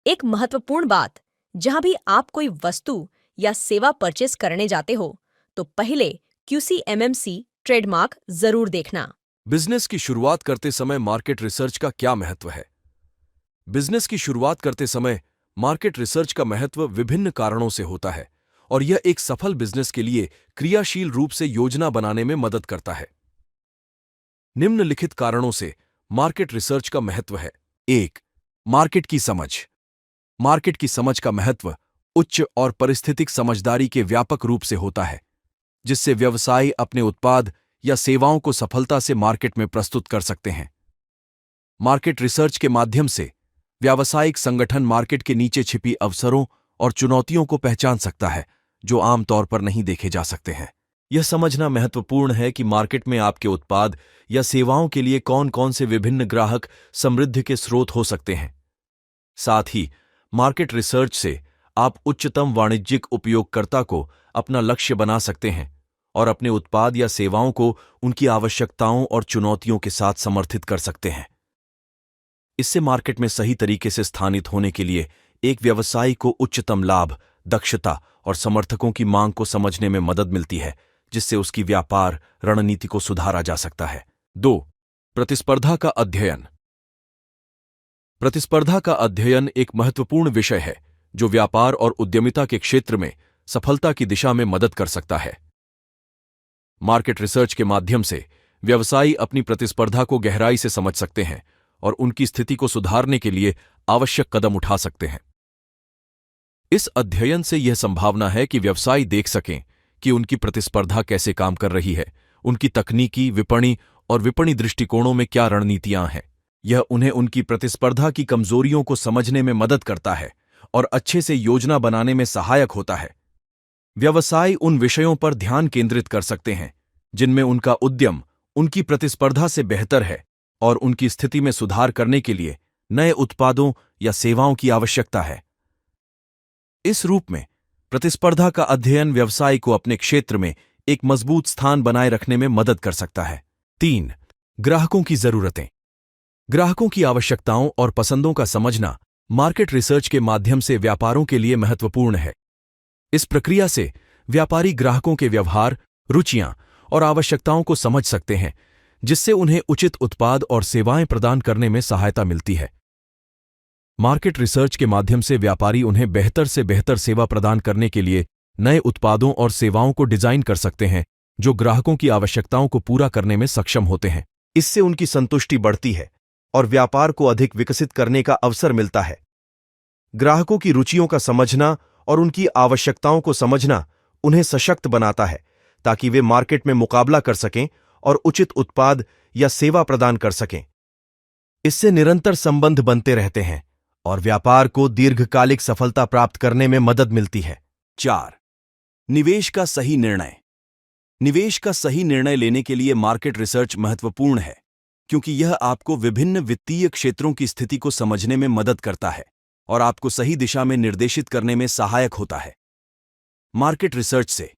एक महत्वपूर्ण बात, जहां भी आप कोई वस्तु या सेवा परचेस करने जाते हो, तो पहले QCMMC ट्रेडमार्क जरूर देखना। बिजनेस की शुरुआत करते समय मार्केट रिसर्च का क्या महत्व है? बिजनेस की शुरुआत करते समय मार्केट रिसर्च का महत्व विभिन्न कारणों से होता है और यह एक सफल बिजनेस के लिए क्रियाशील रूप से योजना बनाने में मदद करता है। निम्नलिखित कारणों से मार्केट रिसर्च का महत्व है। 1. मार्केट की समझ। मार्केट की समझ का महत्व उच्च और परिस्थितिक समझदारी के व्यापक रूप से होता है, जिससे व्यवसायी अपने उत्पाद या सेवाओं को सफलता से मार्केट में प्रस्तुत कर सकते हैं। मार्केट रिसर्च के माध्यम से व्यावसायिक संगठन मार्केट के नीचे छिपी अवसरों और चुनौतियों को पहचान सकता है, जो आमतौर पर नहीं देखे जा सकते हैं। यह समझना महत्वपूर्ण है कि मार्केट में आपके उत्पाद या सेवाओं के लिए कौन कौन से विभिन्न ग्राहक समृद्धि के स्रोत हो सकते हैं। साथ ही मार्केट रिसर्च से आप उच्चतम वाणिज्यिक उपयोगकर्ता को अपना लक्ष्य बना सकते हैं और अपने उत्पाद या सेवाओं को उनकी आवश्यकताओं और चुनौतियों के साथ समर्थित कर सकते हैं। इससे मार्केट में सही तरीके से स्थानित होने के लिए एक व्यवसायी को उच्चतम लाभ, दक्षता और समर्थकों की मांग को समझने में मदद मिलती है, जिससे उसकी व्यापार रणनीति को सुधारा जा सकता है। 2. प्रतिस्पर्धा का अध्ययन। प्रतिस्पर्धा का अध्ययन एक महत्वपूर्ण विषय है जो व्यापार और उद्यमिता के क्षेत्र में सफलता की दिशा में मदद कर सकता है। मार्केट रिसर्च के माध्यम से व्यवसायी अपनी प्रतिस्पर्धा को गहराई से समझ सकते हैं और उनकी स्थिति को सुधारने के लिए आवश्यक कदम उठा सकते हैं। इस अध्ययन से यह संभावना है कि व्यवसायी देख सकें कि उनकी प्रतिस्पर्धा कैसे काम कर रही है, उनकी तकनीकी, विपणन और विपणन दृष्टिकोणों में क्या रणनीतियां हैं। यह उन्हें उनकी प्रतिस्पर्धा की कमजोरियों को समझने में मदद करता है और अच्छे से योजना बनाने में सहायक होता है। व्यवसायी उन विषयों पर ध्यान केंद्रित कर सकते हैं जिनमें उनका उद्यम उनकी प्रतिस्पर्धा से बेहतर है और उनकी स्थिति में सुधार करने के लिए नए उत्पादों या सेवाओं की आवश्यकता है। इस रूप में प्रतिस्पर्धा का अध्ययन व्यवसाय को अपने क्षेत्र में एक मजबूत स्थान बनाए रखने में मदद कर सकता है। 3. ग्राहकों की जरूरतें। ग्राहकों की आवश्यकताओं और पसंदों का समझना मार्केट रिसर्च के माध्यम से व्यापारों के लिए महत्वपूर्ण है। इस प्रक्रिया से व्यापारी ग्राहकों के व्यवहार, रुचियां और आवश्यकताओं को समझ सकते हैं, जिससे उन्हें उचित उत्पाद और सेवाएं प्रदान करने में सहायता मिलती है। मार्केट रिसर्च के माध्यम से व्यापारी उन्हें बेहतर से बेहतर सेवा प्रदान करने के लिए नए उत्पादों और सेवाओं को डिजाइन कर सकते हैं, जो ग्राहकों की आवश्यकताओं को पूरा करने में सक्षम होते हैं। इससे उनकी संतुष्टि बढ़ती है और व्यापार को अधिक विकसित करने का अवसर मिलता है। ग्राहकों की रुचियों का समझना और उनकी आवश्यकताओं को समझना उन्हें सशक्त बनाता है, ताकि वे मार्केट में मुकाबला कर सकें और उचित उत्पाद या सेवा प्रदान कर सकें। इससे निरंतर संबंध बनते रहते हैं और व्यापार को दीर्घकालिक सफलता प्राप्त करने में मदद मिलती है। 4. निवेश का सही निर्णय। निवेश का सही निर्णय लेने के लिए मार्केट रिसर्च महत्वपूर्ण है, क्योंकि यह आपको विभिन्न वित्तीय क्षेत्रों की स्थिति को समझने में मदद करता है और आपको सही दिशा में निर्देशित करने में सहायक होता है। मार्केट रिसर्च से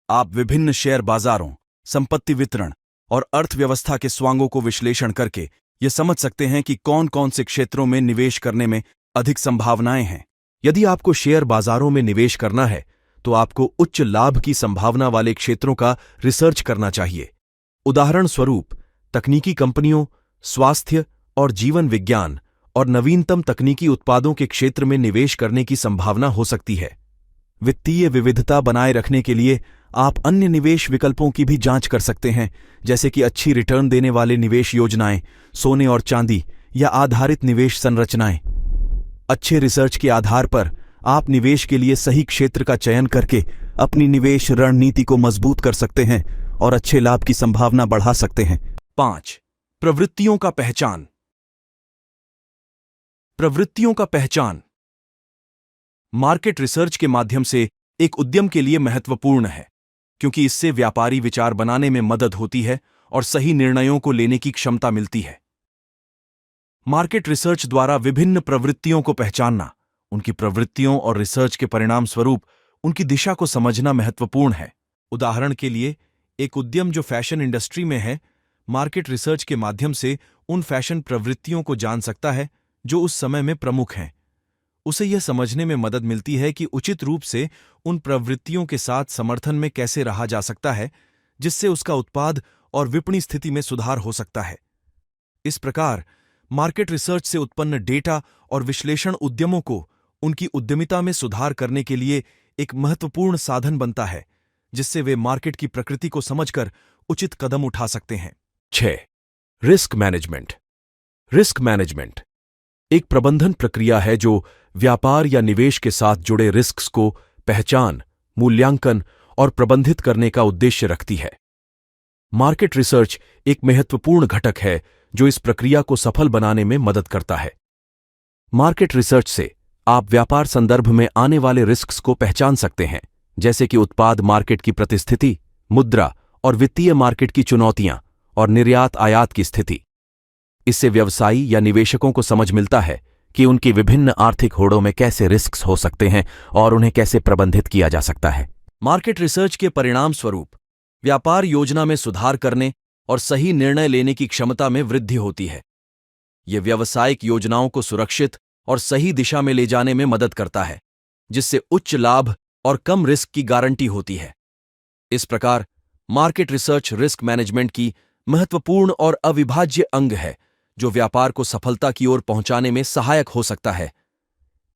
आप विभिन्न शेयर बाजारों, संपत्ति वितरण और अर्थव्यवस्था के स्वांगों को विश्लेषण करके यह समझ सकते हैं कि कौन कौन से क्षेत्रों में निवेश करने में अधिक संभावनाएं हैं। यदि आपको शेयर बाजारों में निवेश करना है, तो आपको उच्च लाभ की संभावना वाले क्षेत्रों का रिसर्च करना चाहिए। उदाहरण स्वरूप, तकनीकी कंपनियों, स्वास्थ्य और जीवन विज्ञान और नवीनतम तकनीकी उत्पादों के क्षेत्र में निवेश करने की संभावना हो सकती है। वित्तीय विविधता बनाए रखने के लिए आप अन्य निवेश विकल्पों की भी जांच कर सकते हैं, जैसे कि अच्छी रिटर्न देने वाले निवेश योजनाएं, सोने और चांदी या आधारित निवेश संरचनाएं। अच्छे रिसर्च के आधार पर आप निवेश के लिए सही क्षेत्र का चयन करके अपनी निवेश रणनीति को मजबूत कर सकते हैं और अच्छे लाभ की संभावना बढ़ा सकते हैं। 5. प्रवृत्तियों का पहचान। प्रवृत्तियों का पहचान मार्केट रिसर्च के माध्यम से एक उद्यम के लिए महत्वपूर्ण है, क्योंकि इससे व्यापारी विचार बनाने में मदद होती है और सही निर्णयों को लेने की क्षमता मिलती है। मार्केट रिसर्च द्वारा विभिन्न प्रवृत्तियों को पहचानना, उनकी प्रवृत्तियों और रिसर्च के परिणाम स्वरूप उनकी दिशा को समझना महत्वपूर्ण है। उदाहरण के लिए, एक उद्यम जो फैशन इंडस्ट्री में है, मार्केट रिसर्च के माध्यम से उन फैशन प्रवृत्तियों को जान सकता है जो उस समय में प्रमुख हैं। उसे यह समझने में मदद मिलती है कि उचित रूप से उन प्रवृत्तियों के साथ समर्थन में कैसे रहा जा सकता है जिससे उसका उत्पाद और विपणी स्थिति में सुधार हो सकता है। इस प्रकार मार्केट रिसर्च से उत्पन्न डेटा और विश्लेषण उद्यमों को उनकी उद्यमिता में सुधार करने के लिए एक महत्वपूर्ण साधन बनता है, जिससे वे मार्केट की प्रकृति को समझकर उचित कदम उठा सकते हैं। 6. Risk management. रिस्क मैनेजमेंट एक प्रबंधन प्रक्रिया है जो व्यापार या निवेश के साथ जुड़े रिस्क्स को पहचान, मूल्यांकन और प्रबंधित करने का उद्देश्य रखती है। मार्केट रिसर्च एक महत्वपूर्ण घटक है जो इस प्रक्रिया को सफल बनाने में मदद करता है। मार्केट रिसर्च से आप व्यापार संदर्भ में आने वाले रिस्क्स को पहचान सकते हैं, जैसे कि उत्पाद मार्केट की प्रतिस्थिति, मुद्रा और वित्तीय मार्केट की चुनौतियां और निर्यात आयात की स्थिति। इससे व्यवसायी या निवेशकों को समझ मिलता है कि उनकी विभिन्न आर्थिक होड़ों में कैसे रिस्क्स हो सकते हैं और उन्हें कैसे प्रबंधित किया जा सकता है। मार्केट रिसर्च के परिणाम स्वरूप व्यापार योजना में सुधार करने और सही निर्णय लेने की क्षमता में वृद्धि होती है। यह व्यावसायिक योजनाओं को सुरक्षित और सही दिशा में ले जाने में मदद करता है, जिससे उच्च लाभ और कम रिस्क की गारंटी होती है। इस प्रकार मार्केट रिसर्च रिस्क मैनेजमेंट की महत्वपूर्ण और अविभाज्य अंग है जो व्यापार को सफलता की ओर पहुंचाने में सहायक हो सकता है।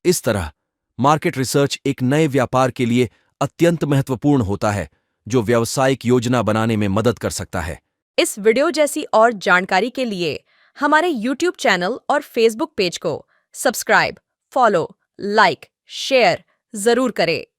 इस तरह मार्केट रिसर्च एक नए व्यापार के लिए अत्यंत महत्वपूर्ण होता है जो व्यावसायिक योजना बनाने में मदद कर सकता है। इस वीडियो जैसी और जानकारी के लिए हमारे YouTube चैनल और Facebook पेज को सब्सक्राइब, फॉलो, लाइक, शेयर जरूर करें।